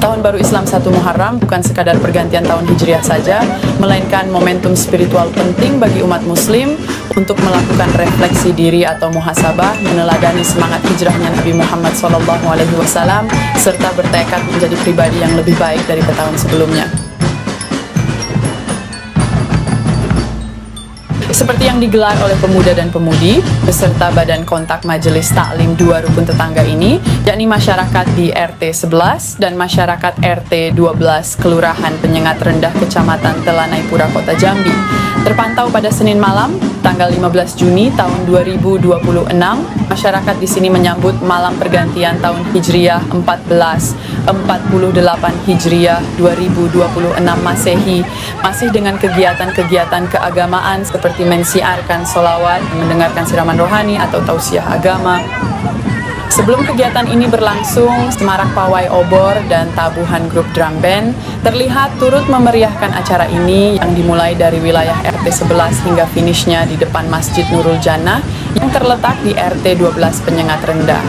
Tahun Baru Islam 1 Muharram bukan sekadar pergantian tahun Hijriah saja, melainkan momentum spiritual penting bagi umat muslim untuk melakukan refleksi diri atau muhasabah, meneladani semangat hijrahnya Nabi Muhammad SAW, serta bertekad menjadi pribadi yang lebih baik dari tahun sebelumnya. Seperti yang digelar oleh pemuda dan pemudi beserta Badan Kontak Majelis Taklim 2 Rukun Tetangga ini, yakni masyarakat di RT 11 dan masyarakat RT 12 Kelurahan Penyengat Rendah Kecamatan Telanai-Pura Kota Jambi, terpantau pada Senin malam tanggal 15 Juni tahun 2026. Masyarakat di sini menyambut malam pergantian tahun Hijriah 1448 Hijriah 2026 Masehi, masih dengan kegiatan-kegiatan keagamaan seperti mensiarkan sholawat, mendengarkan siraman rohani atau tausiah agama. Sebelum kegiatan ini berlangsung, semarak pawai obor dan tabuhan grup drum band terlihat turut memeriahkan acara ini yang dimulai dari wilayah RT 11 hingga finishnya di depan Masjid Nurul Jannah yang terletak di RT 12 Penyengat Rendah.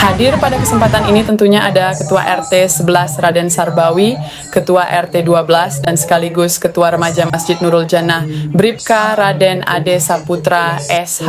Hadir pada kesempatan ini tentunya ada Ketua RT 11 Raden Sarbawi, Ketua RT 12 dan sekaligus Ketua Remaja Masjid Nurul Jannah Bribka Raden Ade Saputra SH,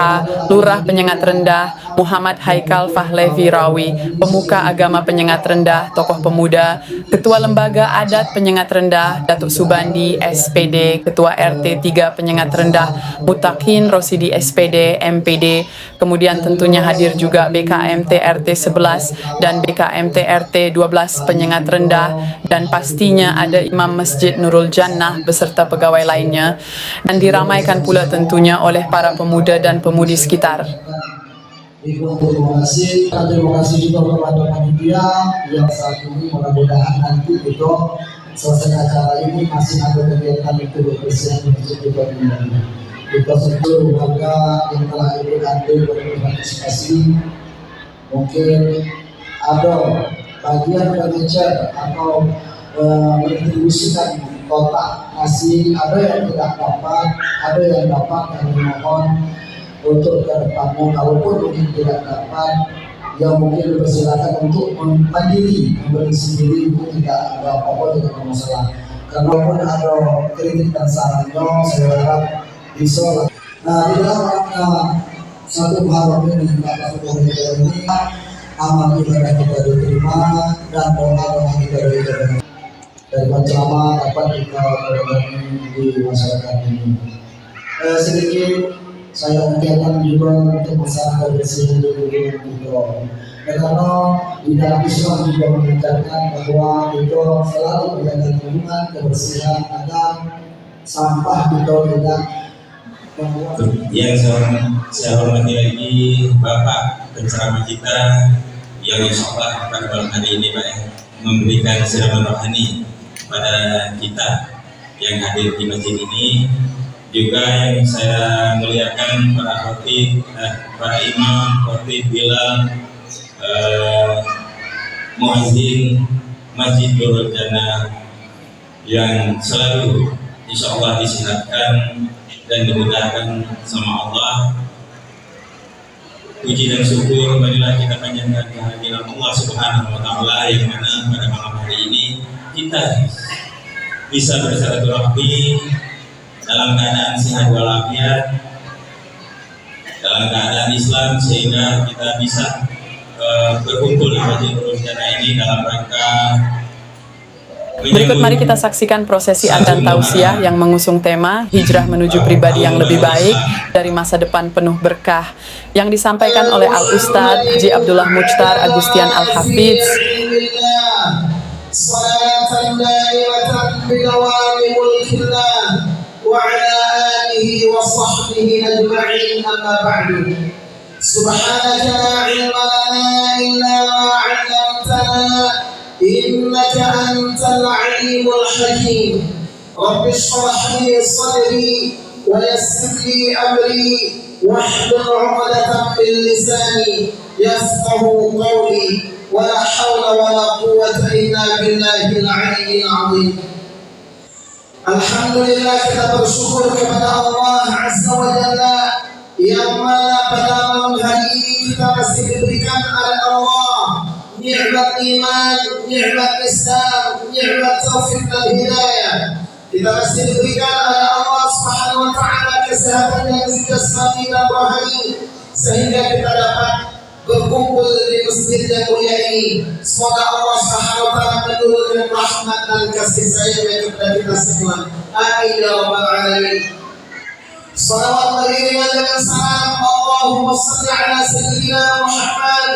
Lurah Penyengat Rendah Muhammad Haikal Fahlevi Rawi, Pemuka Agama Penyengat Rendah, tokoh pemuda, Ketua Lembaga Adat Penyengat Rendah Datuk Subandi SPD, Ketua RT 3 Penyengat Rendah Mutakin Rosidi SPD MPD, kemudian tentunya hadir juga BKMT RT 11 dan BKMT RT 12 Penyengat Rendah, dan pastinya ada Imam Masjid Nurul Jannah beserta pegawai lainnya, dan diramaikan pula tentunya oleh para pemuda dan pemudi sekitar. Terima kasih juga kepada panitia yang saat ini, mudah-mudahan nanti itu selesai acara ini masih ada kegiatan itu berpersiapan untuk kita semua warga yang telah ikut andil berpartisipasi. Mungkin ada bagian furniture atau mendistribusikan kotak nasi, ada yang tidak dapat, ada yang dapat, kami mohon untuk ke depannya kalaupun mungkin tidak dapat, ya mungkin dipersilakan untuk mandiri membeli sendiri, itu tidak ada apa-apa, tidak ada masalah. Karena pun ada kritik dan sarannya, saya harap bisa. Nah, di dalam rangka satu Muharram ini, amal ibadah kita diterima dan doa kita diterima. Dari ceramah dapat kita bergabung di masyarakat ini. Sedikit saya ucapkan juga untuk masyarakat di sini kita. Karena di dalam Islam juga mengajarkan bahwa itu selalu menjaga lingkungan, kebersihan agar sampah itu tidak. Yang saya hormati lagi Bapak penceramah kita yang insya Allah pada malam hari ini Pak memberikan siraman rohani pada kita yang hadir di masjid ini, juga yang saya muliakan para khotib, para imam, khotib, bilal, muazzin Masjid Nurul Jannah yang selalu insya Allah disehatkan dan dimudahkan sama Allah. Puji dan syukur marilah kita panjatkan kehadiran Allah Subhanahu wa Ta'ala, yang mana pada malam hari ini kita bisa bersilaturahmi dalam keadaan sehat walafiat, dalam keadaan Islam, sehingga kita bisa berkumpul di Masjid Nurul Jannah ini dalam rangka. Berikut mari kita saksikan prosesi adzan tausiah yang mengusung tema Hijrah Menuju Pribadi yang Lebih Baik dari Masa Depan Penuh Berkah, yang disampaikan oleh Al-Ustadz Haji Abdullah Muchtar Agustian Al-Hafidz. إنك أنت العليم الحكيم رب اشرح لي صدري ويسر لي أمري واحلل عقدة من لساني يفقه قولي ولا حول ولا قوة إلا بالله العلي العظيم. Alhamdulillah, kita bersyukur kepada Allah Azza wa Jalla yang mana pada malam hari ini kita masih diberikan oleh Allah nikmat iman, nikmat Islam, nikmat taufik dan hidayah. Kita masih diberikan oleh Allah Subhanahu wa taala kesehatan yang jasmani dan rohani sehingga kita dapat berkumpul di masjid yang mulia ini. Semoga Allah Subhanahu wa taala menurunkan rahmat dan kasih sayang kepada kita semua. Amin ya rabbal alamin. Salawat beriringan dengan salam Allahumma salli ala sayyidina Muhammad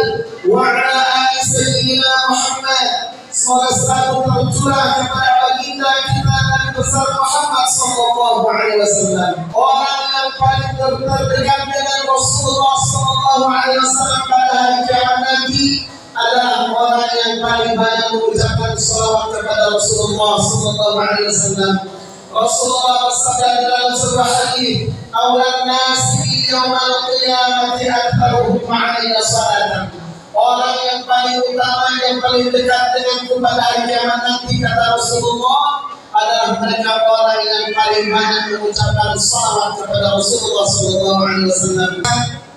wa ala ali sayyidina Muhammad. Semoga selalu tercurah kepada baginda kita Nabi besar Muhammad sallallahu alaihi wasallam. Orang yang paling terdekat dengan Rasulullah sallallahu alaihi wasallam pada hari kiamat nanti adalah orang yang paling banyak mengucapkan salawat kepada Rasulullah sallallahu alaihi wasallam. Rasulullah bersabda dalam sebuah hadis, "Awlan nasi yaumal qiyamati aktsaruhum 'alaina salatan." Orang yang paling utama, yang paling dekat dengan pada hari kiamat nanti kata Rasulullah adalah mereka orang yang paling banyak mengucapkan salawat kepada Rasulullah sallallahu alaihi wasallam.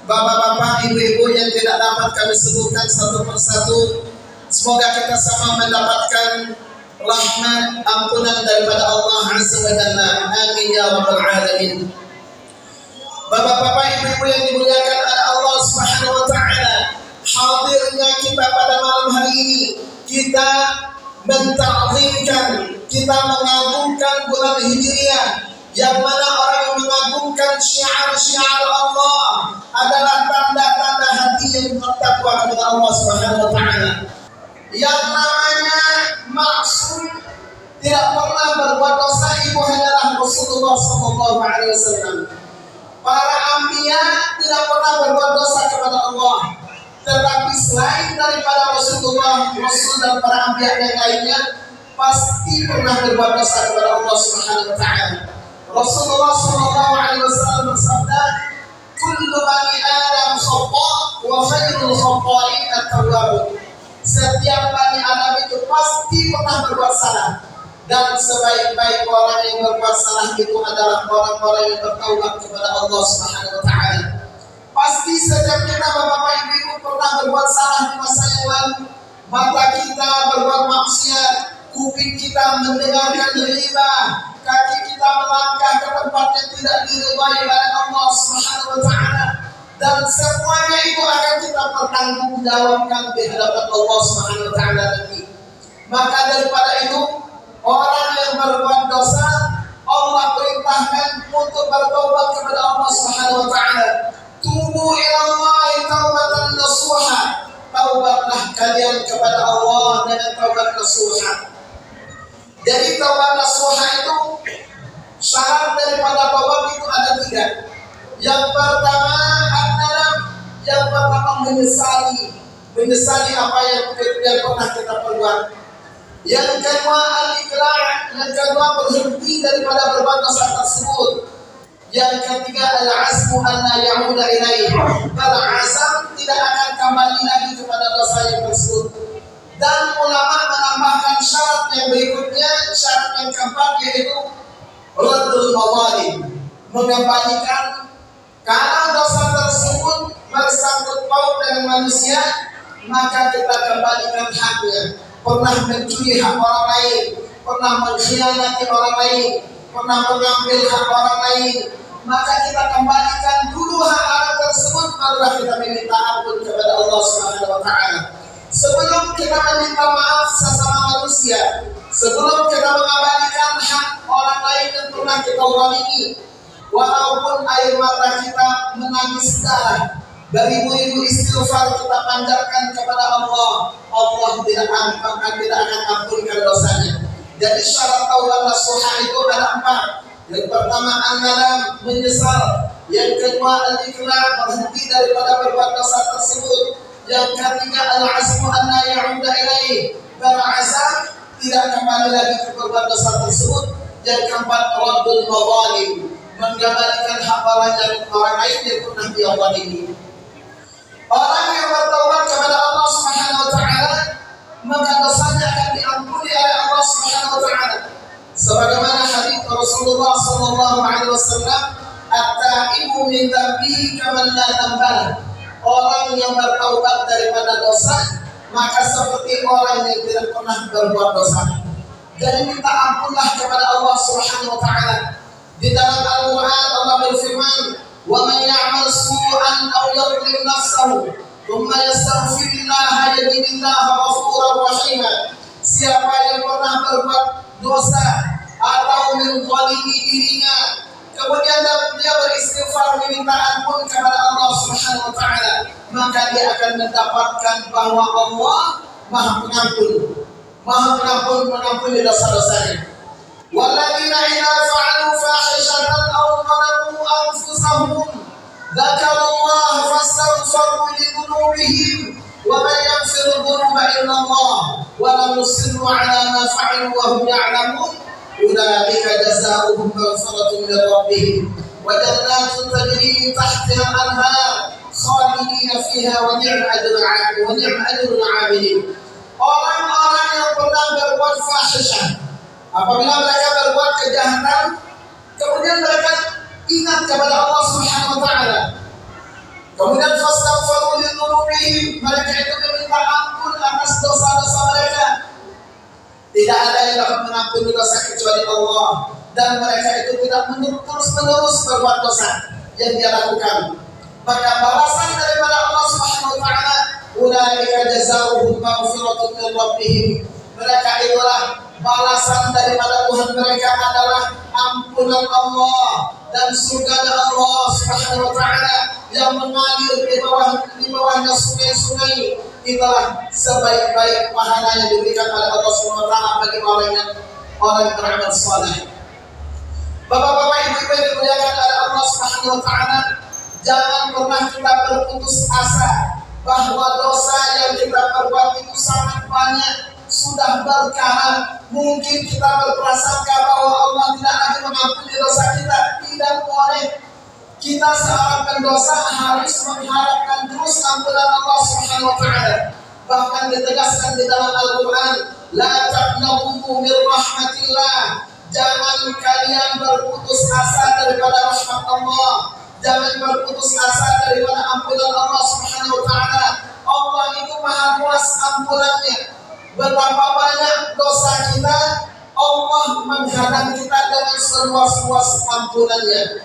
Bapak-bapak, ibu-ibu yang tidak dapat kami sebutkan satu persatu, semoga kita sama mendapatkan rahmat ampunan daripada Allah Azza wa Jalla. Amin ya rabbal alamin. Bapak-bapak, ibu-ibu yang dimuliakan oleh Allah Subhanahu wa taala, hadirnya kita pada malam hari ini, kita menta'zimkan, kita mengagungkan bulan Hijriah, yang mana orang yang mengagungkan syiar-syiar Allah adalah tanda-tanda hati yang bertakwa kepada Allah Subhanahu wa taala. Yang namanya maksum tidak pernah berbuat dosa itu hanyalah Rasulullah sallallahu alaihi wasallam. Para anbiya tidak pernah berbuat dosa kepada Allah. Tetapi selain daripada Rasulullah, Rasul dan para anbiya yang lainnya pasti pernah berbuat dosa kepada Allah Subhanahu wa taala. Rasulullah sallallahu alaihi wasallam bersabda, "Kullu bani Adam khata' wa khairul khata'in at-tawwabun." Setiap bani Adam itu pasti pernah berbuat salah, dan sebaik-baik orang yang berbuat salah itu adalah orang-orang yang bertaubat kepada Allah Subhanahu wa taala. Pasti setiap kita bapak-bapak ibu-ibu pernah berbuat salah di masa yang lalu. Mata kita berbuat maksiat, kuping kita mendengarkan riba, kaki kita melangkah ke tempat yang tidak diridhai oleh Allah Subhanahu wa taala. Dan semuanya itu akan kita pertanggungjawabkan di hadapan Allah Subhanahu wa taala nanti. Maka daripada itu, orang yang berbuat dosa Allah perintahkan untuk bertobat kepada Allah Subhanahu wa taala. Tubu ila Allah taubatan nasuha. Taubatlah kalian kepada Allah dengan taubat nasuha. Jadi taubat nasuha itu syarat daripada taubat itu ada 3. Yang pertama adalah menyesali apa yang pernah kita perbuat. Yang kedua al-iqla', yang kedua berhenti daripada berbuat dosa tersebut. Yang ketiga al-azmu an la ya'uda ilaih, berazam tidak akan kembali lagi kepada dosa yang tersebut. Dan ulama menambahkan syarat yang berikutnya, syarat yang keempat, yaitu raddul mazalim, mengembalikan. Kalau dosa tersebut bersangkut paut dengan manusia, maka kita kembalikan haknya. Pernah mencuri hak orang lain, pernah mengkhianati orang lain, pernah mengambil hak orang lain, maka kita kembalikan dulu hak orang tersebut, barulah kita meminta ampun kepada Allah Subhanahu wa taala. Sebelum kita meminta maaf sesama manusia, sebelum kita mengembalikan hak orang lain yang pernah kita zalimi, walaupun air mata kita menangis darah, beribu-ribu istighfar kita panjatkan kepada Allah, Allah tidak akan ampunkan dosanya. Jadi syarat taubat nasuha itu ada 4. Yang pertama an-nadam, menyesal. Yang kedua al-iqla', berhenti daripada berbuat dosa tersebut. Yang ketiga al-azmu an la ya'uda ilaih, berazam tidak kembali lagi ke berbuat dosa tersebut. Yang keempat raddul mazalim, mengembalikan hak orang lain yang pernah dia zalimi. Orang yang bertaubat kepada Allah Subhanahu wa taala Rasulullah sallallahu alaihi wasallam, "At-taibu min dzambihi kaman la dzambala." Orang yang bertaubat daripada dosa maka seperti orang yang tidak pernah berbuat dosa. Jadi minta ampunlah kepada Allah Subhanahu wa taala. Di dalam Al-Qur'an Allah berfirman, "Wa man ya'mal su'an aw yadhlim nafsahu, thumma yastaghfirillaha yajidillaha ghafurar rahima." Siapa yang pernah berbuat dosa atau menzalimi dirinya, kemudian dia beristighfar meminta ampun kepada Allah Subhanahu wa taala, maka dia akan mendapatkan bahwa Allah Maha Pengampun, mengampuni dosa-dosanya. Walladzina idza fa'alu fahishatan aw zalamu anfusahum dzakarullaha fastaghfiru li dzunubihim wa man yaghfiru dzunuba illa Allah wa lam yusirru 'ala ma fa'alu wa hum ya'lamun ulaika jazaohum maghfiratun min rabbihim wa jannatun tajri min tahtiha al-anhar khalidina fiha wa ni'ma ajrul 'amilin. Orang-orang yang pernah berbuat fahisyah, apabila mereka berbuat kejahatan, kemudian mereka ingat kepada Allah Subhanahu wa taala, kemudian fastaghfiru li dzunubihim, mereka itu meminta ampun atas dosa-dosa mereka. Tidak ada yang dapat mengampuni dosa kecuali Allah, dan mereka itu tidak terus-menerus berbuat dosa yang dia lakukan. Maka balasan daripada Allah Subhanahu wa taala, ulaika jazaohum maghfiratun min rabbihim. Mereka itulah balasan daripada Tuhan mereka adalah ampunan Allah dan surga Allah Subhanahu wa taala yang mengalir di bawahnya sungai-sungai. Itulah sebaik-baik pahala yang diberikan oleh Allah Subhanahu wa taala bagi orang yang beramal saleh. Bapak-bapak, ibu-ibu yang dimuliakan oleh Allah Subhanahu wa taala, jangan pernah kita berputus asa bahwa dosa yang kita perbuat itu sangat banyak, sudah berkarat. Mungkin kita berprasangka bahwa Allah tidak akan mengampuni dosa kita. Tidak boleh. Kita seorang pendosa harus mengharapkan terus ampunan Allah Subhanahu wa taala. Bahkan ditegaskan di dalam Al-Qur'an, la taqnatu min rahmatillah. Jangan kalian berputus asa daripada rahmat Allah. Jangan berputus asa daripada ampunan Allah Subhanahu wa taala. Allah itu Maha luas ampunannya. Betapa banyak dosa kita, Allah menghadang kita dengan seluas-luas ampunannya.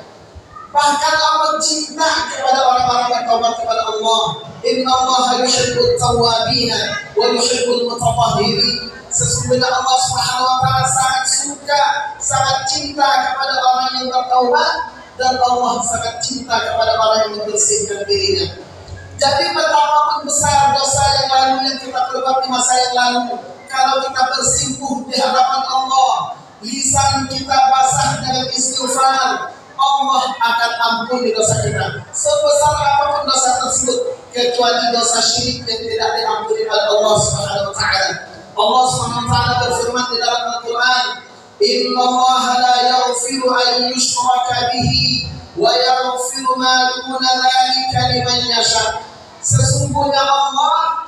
Bahkan Allah cinta kepada orang-orang yang bertobat kepada Allah. Innallaha yuhibbut tawwabina wa yuhibbul mutatahhirin. Sesungguhnya Allah Subhanahu wa taala sangat suka, sangat cinta kepada orang yang bertaubat, dan Allah sangat cinta kepada orang yang membersihkan dirinya. Jadi betapapun besar dosa yang lalu yang kita perbuat di masa yang lalu, kalau kita bersimpuh di hadapan Allah, lisan kita basah dengan istighfar, Allah akan ampuni dosa kita. Sebesar apapun dosa tersebut, kecuali dosa syirik yang tidak diampuni oleh Allah Subhanahu wa taala. Allah Subhanahu wa taala berfirman di dalam Al-Qur'an, "Innallaha la yaghfiru an yushraka bihi wa yaghfiru ma duna dzalika liman yasha." Sesungguhnya Allah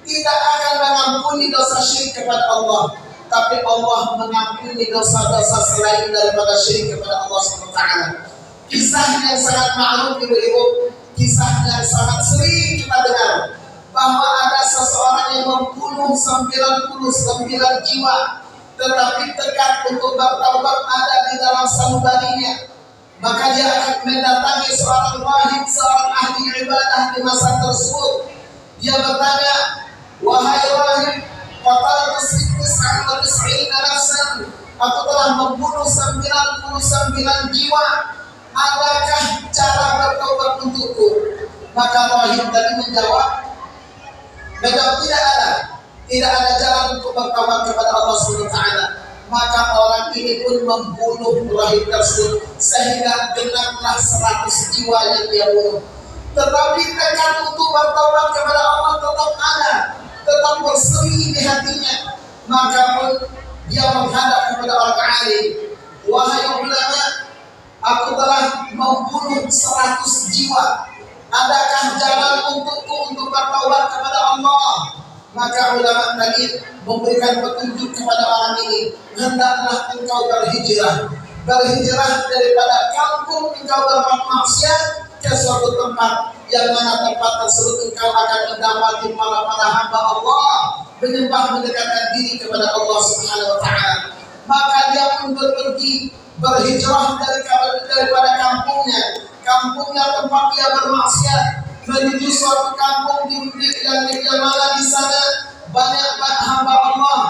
tidak akan mengampuni dosa syirik kepada Allah, tapi Allah mengampuni dosa-dosa selain daripada syirik kepada Allah SWT. Kisah yang sangat ma'ruf ibu-ibu, kisah yang sangat sering kita dengar, bahwa ada seseorang yang membunuh 99 jiwa, tetapi tekad untuk bertaubat ada di dalam sanubarinya. Maka dia akan mendatangi seorang rahib, seorang ahli ibadah di masa tersebut. Dia bertanya, "Wahai rahib, qataltu 99 nafsan, aku telah membunuh 99 jiwa. Adakah cara bertaubat untukku?" Maka rahib tadi menjawab, tidak ada jalan untuk bertaubat kepada Allah SWT. Maka orang ini pun membunuh rahib tersebut sehingga genaplah 100 jiwa yang dia bunuh. Tetapi tekad untuk bertaubat kepada Allah tetap ada, tetap bersemi di hatinya. Maka pun dia menghadap kepada orang alim, "Wahai ulama, aku telah membunuh 100 jiwa. Adakah jalan untukku untuk bertaubat kepada Allah?" Maka ulama tadi memberikan petunjuk kepada orang ini, "Hendaklah engkau berhijrah berhijrah daripada kampung engkau berbuat maksiat ke suatu tempat yang mana tempat tersebut engkau akan mendapati para hamba Allah menyembah mendekatkan diri kepada Allah Subhanahu wa taala. Maka dia pun pergi berhijrah daripada kampungnya tempat dia bermaksiat menuju suatu kampung yang mana di sana banyak hamba Allah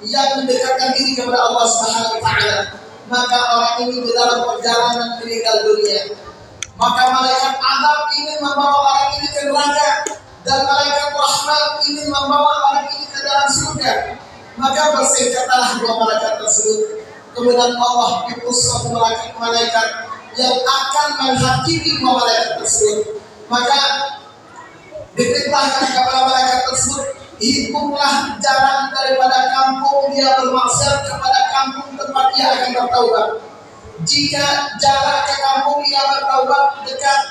yang mendekatkan diri kepada Allah Subhanahu wa taala. Maka orang ini di dalam perjalanan meninggal dunia, maka malaikat azab ingin membawa orang ini ke neraka dan malaikat rahmat ingin membawa orang ini ke dalam surga. Maka bersengketalah dua malaikat tersebut. Kemudian Allah utus suatu malaikat yang akan menghakimi dua malaikat tersebut. Maka diperintahkan kepada malaikat tersebut, hitunglah jarak daripada kampung dia bermaksiat kepada kampung tempat dia akan bertaubat. Jika jarak ke kampung ia bertaubat dekat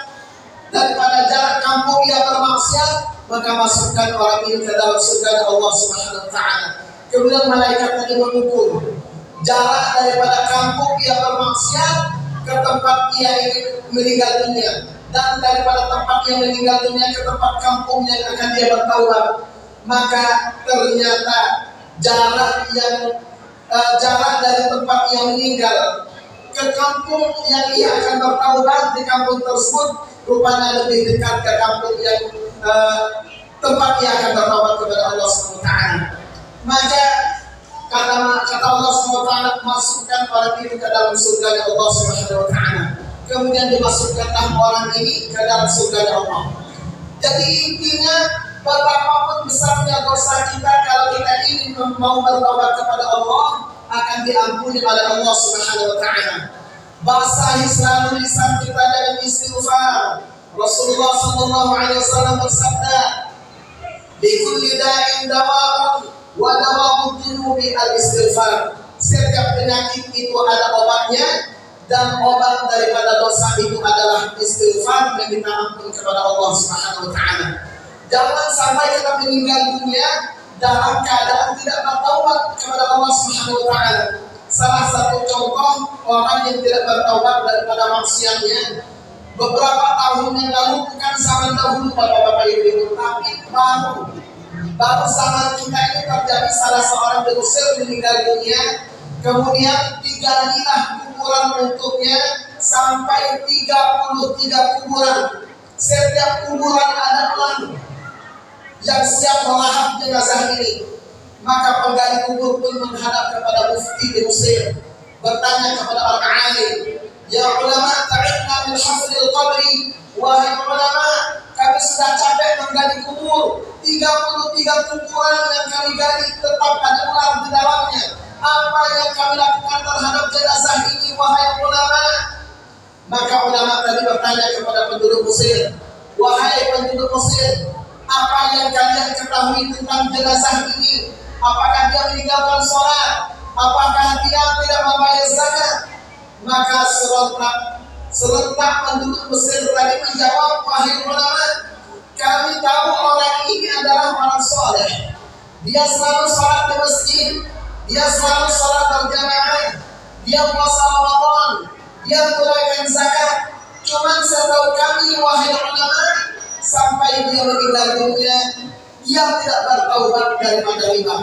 daripada jarak kampung ia bermaksiat, maka masukkan orang ini ke dalam surga Allah Subhanahu wa taala. Kemudian malaikat tadi mengukur jarak daripada kampung ia bermaksiat ke tempat ia ingin meninggal dunia, dan daripada tempat ia meninggal dunia ke tempat kampung yang akan dia bertaubat. Maka ternyata jarak dari tempat ia meninggal ke kampung yang ia akan bertaubat di kampung tersebut rupanya lebih dekat ke kampung yang tempat ia akan bertaubat kepada Allah SWT. Maka kata Allah SWT, masukkan orang ini ke dalam surga Allah SWT. Kemudian dimasukkanlah orang ini ke dalam surga Allah. Jadi intinya, betapapun besarnya dosa kita, kalau kita ingin mau bertobat kepada Allah, akan diampuni oleh Allah Subhanahu wa taala. Basahi selalu lisan kita dengan istighfar. Rasulullah sallallahu alaihi wasallam bersabda, "Likulli da'in dawa'un wa dawa'ud dunubi al-istighfar." Setiap penyakit itu ada obatnya, dan obat daripada dosa itu adalah istighfar, dan minta ampun kepada Allah Subhanahu wa taala. Jangan sampai kita meninggal dunia dalam keadaan tidak bertaubat kepada Allah Subhanahu wa taala. Salah satu contoh orang yang tidak bertaubat daripada maksiatnya, beberapa tahun yang lalu, bukan zaman dahulu Bapak-bapak Ibu, tapi baru zaman kita ini terjadi salah seorang di Mesir meninggal dunia, kemudian digalilah kuburan untuknya sampai 33 kuburan. Setiap kuburan ada elang yang siap melahap jenazah ini. Maka penggali kubur pun menghadap kepada mufti di Mesir, bertanya kepada orang alim, "Ya ulama, ta'idna min hafril qabri." Wahai ulama, kami sudah capek menggali kubur. 33 kuburan yang kami gali tetap ada ular di dalamnya. Apa yang kami lakukan terhadap jenazah ini, wahai ulama? Maka ulama tadi bertanya kepada penduduk Mesir, "Wahai penduduk Mesir, apa yang kalian ketahui tentang jenazah ini? Apakah dia meninggalkan sholat? Apakah dia tidak membayar zakat?" Maka serentak penduduk Mesir tadi menjawab, "Wahai ulama, kami tahu orang ini adalah orang soleh. Dia selalu sholat di masjid, dia selalu sholat berjamaah, dia puasa Ramadan, dia tunaikan zakat. Cuman setahu kami, wahai ulama, sampai dia meninggal dunia, dia tidak bertaubat daripada riba."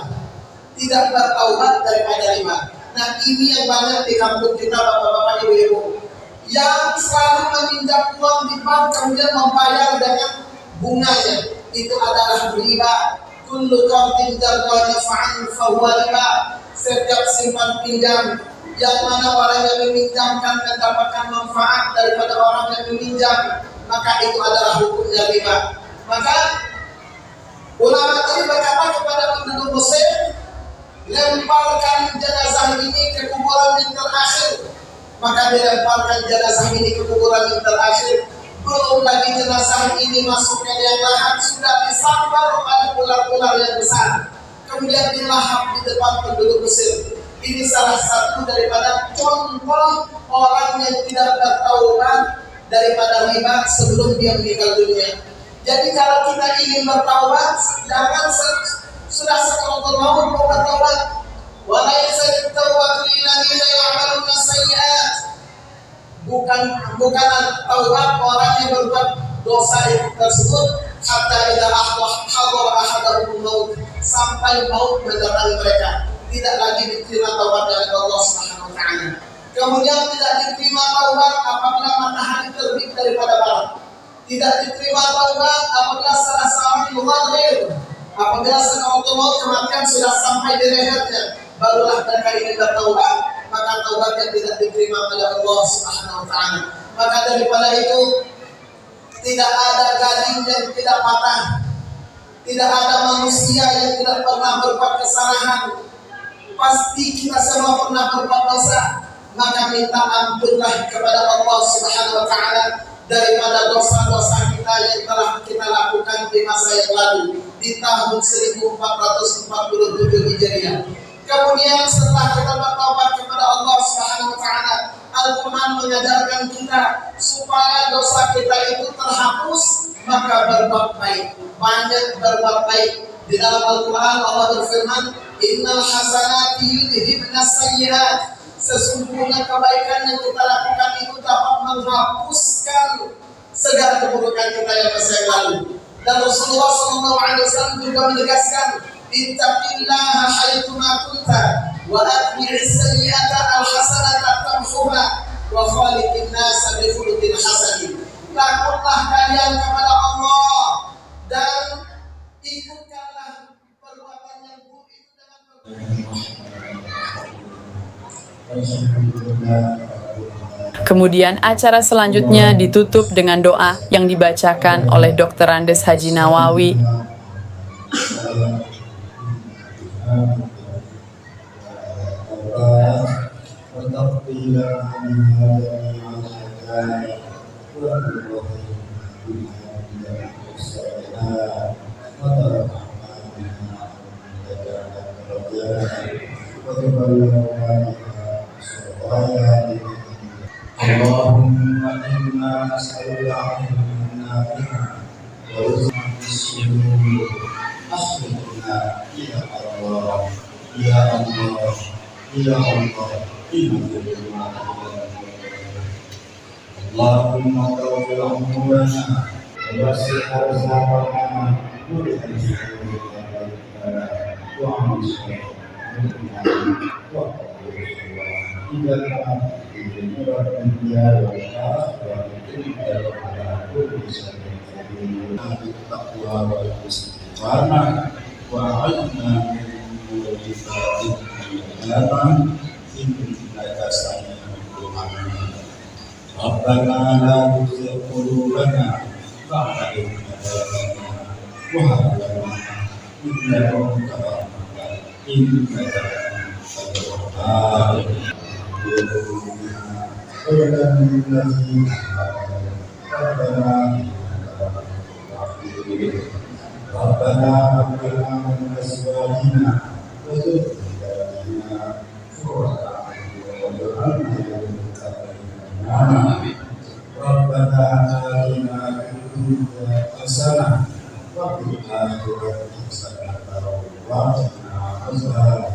Tidak bertaubat daripada riba. Nah, ini yang banyak di kampung kita, bapak-bapak, ibu-ibu, yang selalu meminjam uang di bank kemudian membayar dengan bunganya. Itu adalah riba. Kullu qardin jarra naf'an fa huwa riba. Setiap simpan pinjam yang mana orang yang meminjamkan mendapatkan manfaat daripada orang yang meminjam, maka itu adalah hukumnya riba. Maka ulama tadi berkata kepada penduduk Mesir, "Lemparkan jenazah ini ke kuburan yang terakhir." Maka dilemparkan jenazah ini ke kuburan yang terakhir. Belum lagi jenazah ini masuk ke liang lahat, sudah disambar oleh ular-ular yang besar, kemudian dilahap di depan penduduk Mesir. Ini salah satu daripada contoh orang yang tidak bertaubat daripada riba sebelum dia meninggal dunia. Jadi kalau kita ingin bertaubat, jangan sudah sekalipun mau bertaubat. Wa laisa at-tawbatu lil ladzina ya'maluna sayyi'at bukan taubat orang yang berbuat dosa tersebut hatta idza hadara ahadahum maut, sampai maut mendatangi mereka, tidak lagi diterima taubat dari Allah Subhanahu wa taala. Kemudian tidak diterima taubat apabila matahari terbit daripada barat. Tidak diterima taubat apabila salah seorang yuhadir, apabila sakaratul maut kematian sudah sampai di lehernya, barulah mereka ini bertaubat, maka taubatnya tidak diterima oleh Allah Subhanahu wa taala. Maka daripada itu tidak ada gading yang tidak patah, tidak ada manusia yang tidak pernah berbuat kesalahan. Pasti kita semua pernah berbuat dosa, maka minta ampunlah kepada Allah Subhanahu wa taala daripada dosa-dosa kita yang telah kita lakukan di masa yang lalu di tahun 1447 Hijriah. Kemudian setelah kita bertobat kepada Allah Subhanahu wa taala, Al-Quran mengajarkan kita supaya dosa kita itu terhapus, maka berbuat baik, banyak berbuat baik. Di dalam Al-Quran Allah berfirman, innal hasanati yudhibnas sayyi'at, sesungguhnya kebaikan yang kita lakukan itu dapat menghapuskan segala keburukan kita yang masa lalu. Dan Rasulullah SAW juga menegaskan, ittaqillaha haitsuma kunta wa atbi'is sayyi'ata al-hasanata tamhuha wa khaliqin nasa bi khuluqin hasan. Takutlah kalian kepada Allah dan ikutkanlah perbuatan yang buruk itu dengan Kemudian acara selanjutnya ditutup dengan doa yang dibacakan oleh Dr. Andes Haji Nawawi. Allahumma inna nas'aluka ilman nafi'an wa rizqan bis-sunnah. Akhirna ya Allah, ya Allah, ya Allah, inna Allahumma tawfir umurana wa wasi' arzaqana wa Rabbana la tuzigh qulubana ba'da idh hadaytana wa hab lana min ladunka rahmatan innaka antal wahhab. Rabbana hab lana min azwajina wa dhurriyyatina qurrata a'yun waj'alna lil muttaqina imama. Rabbana atina fid dunya hasanah wa fil akhirati hasanah wa qina adzaban nar.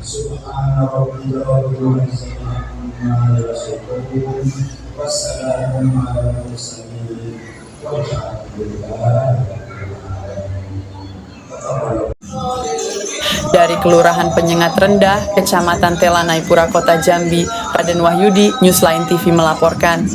Subhana rabbika rabbil izzati amma yasifun wa salamun alal mursalin walhamdulillahi rabbil alamin. Dari Kelurahan Penyengat Rendah, Kecamatan Telanai Pura, Kota Jambi, Raden Wahyudi, Newsline TV melaporkan.